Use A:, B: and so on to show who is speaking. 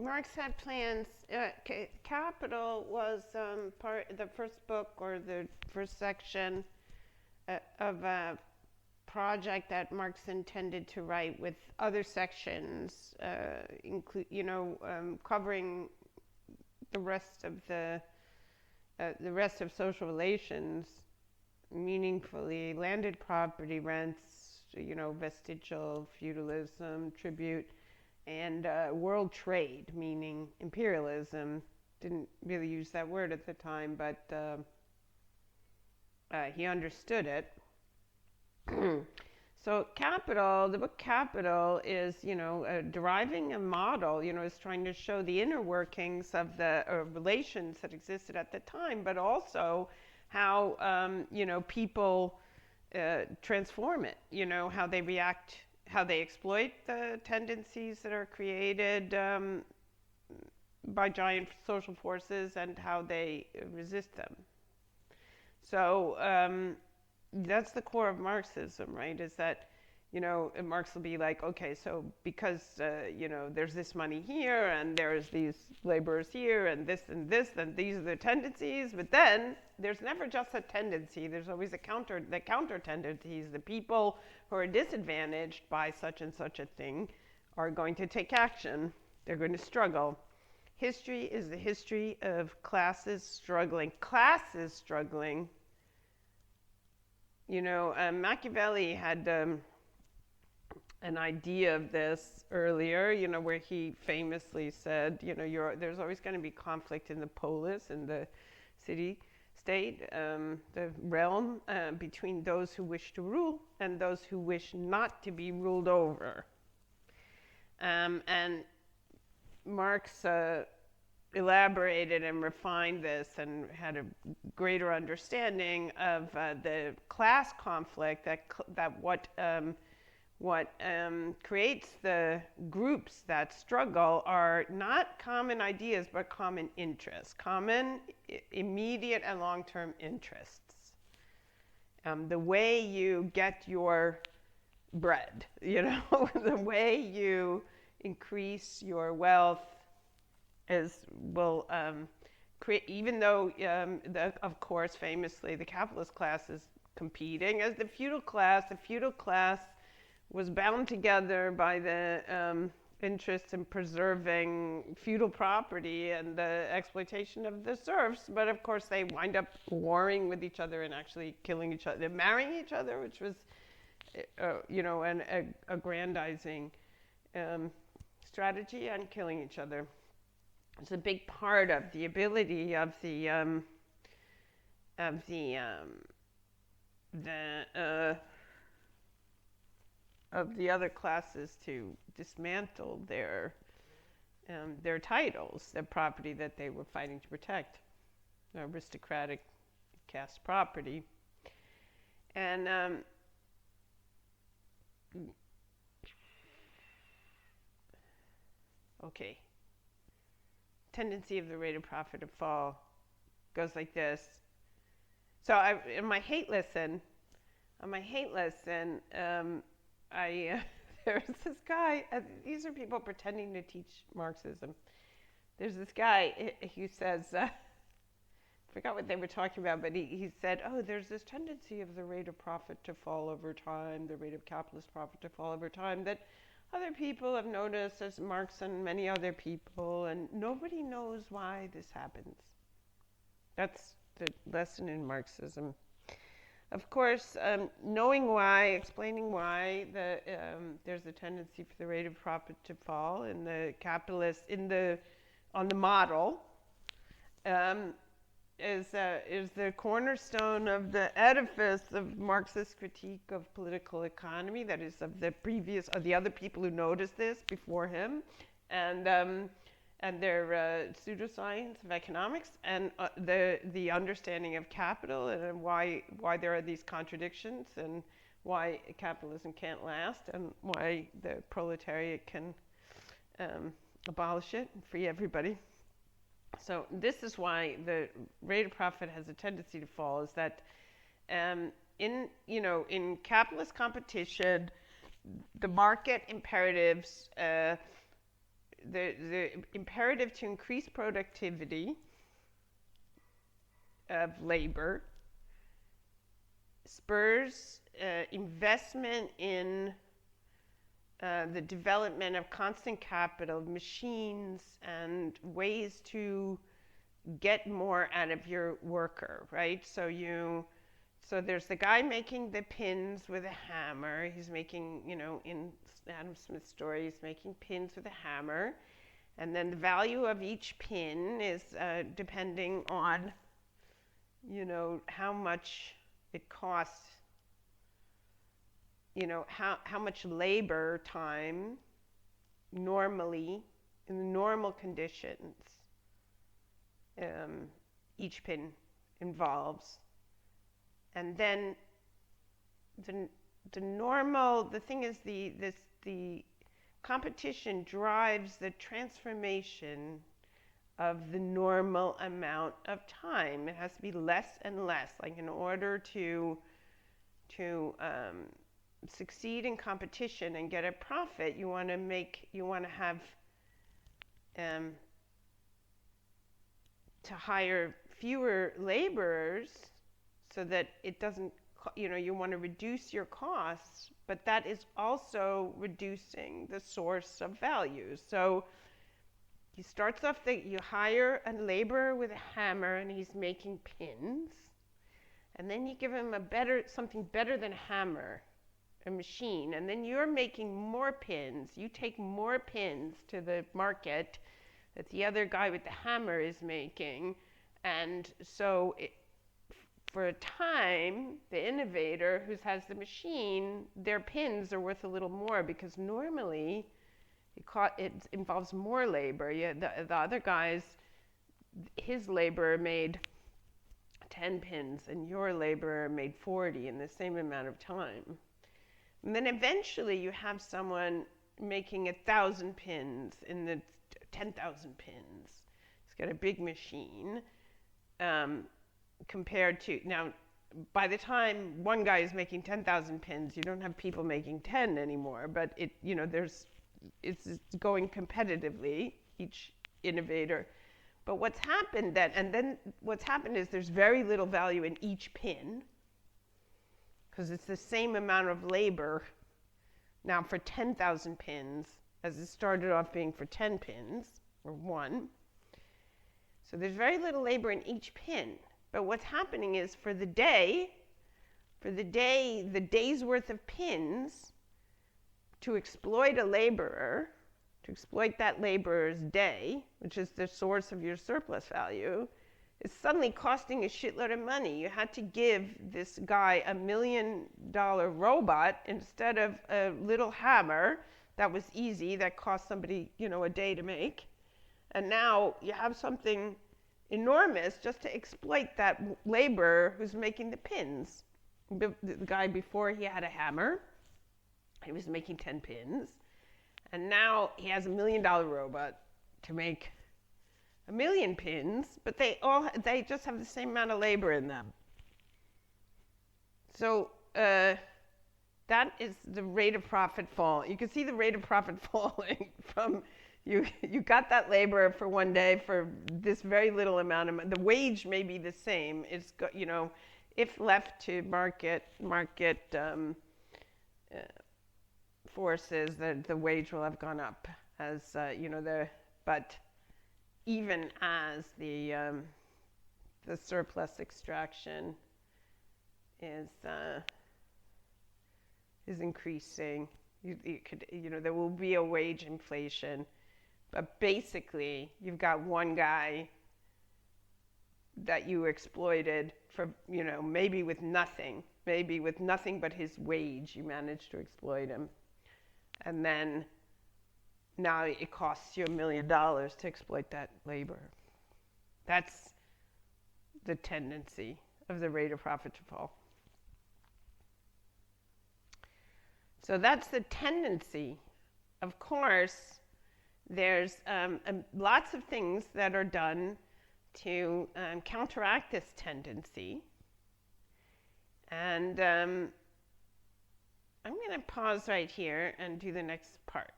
A: Marx had plans. Capital was the first book or the first section of a project that Marx intended to write with other sections, covering the rest of the rest of social relations meaningfully: landed property, rents, vestigial feudalism, tribute, and world trade, meaning imperialism. Didn't really use that word at the time, but he understood it. So Capital, the book Capital is, deriving a model, is trying to show the inner workings of the relations that existed at the time, but also how, people transform it, how they react, how they exploit the tendencies that are created by giant social forces, and how they resist them. So that's the core of Marxism, right? Is that, Marx will be like, okay, so because, there's this money here, and there's these laborers here, and this, and these are the tendencies, but then there's never just a tendency. There's always the counter tendencies. The people who are disadvantaged by such and such a thing are going to take action. They're going to struggle. History is the history of classes struggling. Classes struggling. Machiavelli had an idea of this earlier, where he famously said, there's always going to be conflict in the polis, in the city-state, the realm, between those who wish to rule and those who wish not to be ruled over. And Marx elaborated and refined this and had a greater understanding of the class conflict, that what creates the groups that struggle are not common ideas but common interests, common immediate and long-term interests. The way you get your bread, the way you increase your wealth will create, even though, of course, famously, the capitalist class is competing as the feudal class. The feudal class was bound together by the interest in preserving feudal property and the exploitation of the serfs, but of course they wind up warring with each other and actually killing each other. They're marrying each other, which was, an aggrandizing strategy, and killing each other. It's a big part of the ability of the other classes to dismantle their titles, the property that they were fighting to protect, aristocratic caste property. And okay. Tendency of the rate of profit to fall goes like this. So in my hate lesson, there's this guy. These are people pretending to teach Marxism. There's this guy. He says, I forgot what they were talking about, but he said, oh, there's this tendency of the rate of profit to fall over time, the rate of capitalist profit to fall over time, that other people have noticed, as Marx and many other people, and nobody knows why this happens. That's the lesson in Marxism. Of course, knowing why, explaining why there's a tendency for the rate of profit to fall in the capitalist, on the model, is the cornerstone of the edifice of Marxist critique of political economy, that is, of the other people who noticed this before him, and their pseudoscience of economics, and the understanding of capital, and why there are these contradictions, and why capitalism can't last, and why the proletariat can abolish it and free everybody. So this is why the rate of profit has a tendency to fall, is that in capitalist competition, the market imperatives the imperative to increase productivity of labor spurs investment in the development of constant capital, machines, and ways to get more out of your worker, right? So there's the guy making the pins with a hammer. He's making, in Adam Smith's story, he's making pins with a hammer. And then the value of each pin is depending on, how much it costs, how much labor time normally, in the normal conditions, each pin involves. And then the thing is the competition drives the transformation of the normal amount of time. It has to be less and less. Like in order to succeed in competition and get a profit, you want to have to hire fewer laborers so that it doesn't, you want to reduce your costs, but that is also reducing the source of value. So he starts off you hire a laborer with a hammer and he's making pins, and then you give him something better than a hammer, a machine, and then you're making more pins. You take more pins to the market that the other guy with the hammer is making, and so for a time, the innovator who has the machine, their pins are worth a little more because normally it involves more labor. The other guy's, his labor made 10 pins and your labor made 40 in the same amount of time. And then eventually you have someone making 1,000 pins in the 10,000 pins. He's got a big machine. Compared to, now, by the time one guy is making 10,000 pins, you don't have people making 10 anymore, but it's going competitively, each innovator. But what's happened is there's very little value in each pin, because it's the same amount of labor now for 10,000 pins as it started off being for 10 pins, or one. So there's very little labor in each pin. But what's happening is the day's worth of pins, to exploit a laborer, to exploit that laborer's day, which is the source of your surplus value, is suddenly costing a shitload of money. You had to give this guy $1 million robot instead of a little hammer that was easy, that cost somebody, a day to make. And now you have something enormous just to exploit that laborer who's making the pins. The guy before, he had a hammer. He was making 10 pins. And now he has $1 million robot to make 1,000,000 pins, but they just have the same amount of labor in them. So that is the rate of profit fall. You can see the rate of profit falling from you got that laborer for one day for this very little amount of money. The wage may be the same. It's if left to market forces, the wage will have gone up as but even as the surplus extraction is increasing, there will be a wage inflation. But basically, you've got one guy that you exploited for, maybe with nothing but his wage, you managed to exploit him. And then now it costs you $1 million to exploit that labor. That's the tendency of the rate of profit to fall. So that's the tendency. Of course, there's lots of things that are done to counteract this tendency. And I'm going to pause right here and do the next part.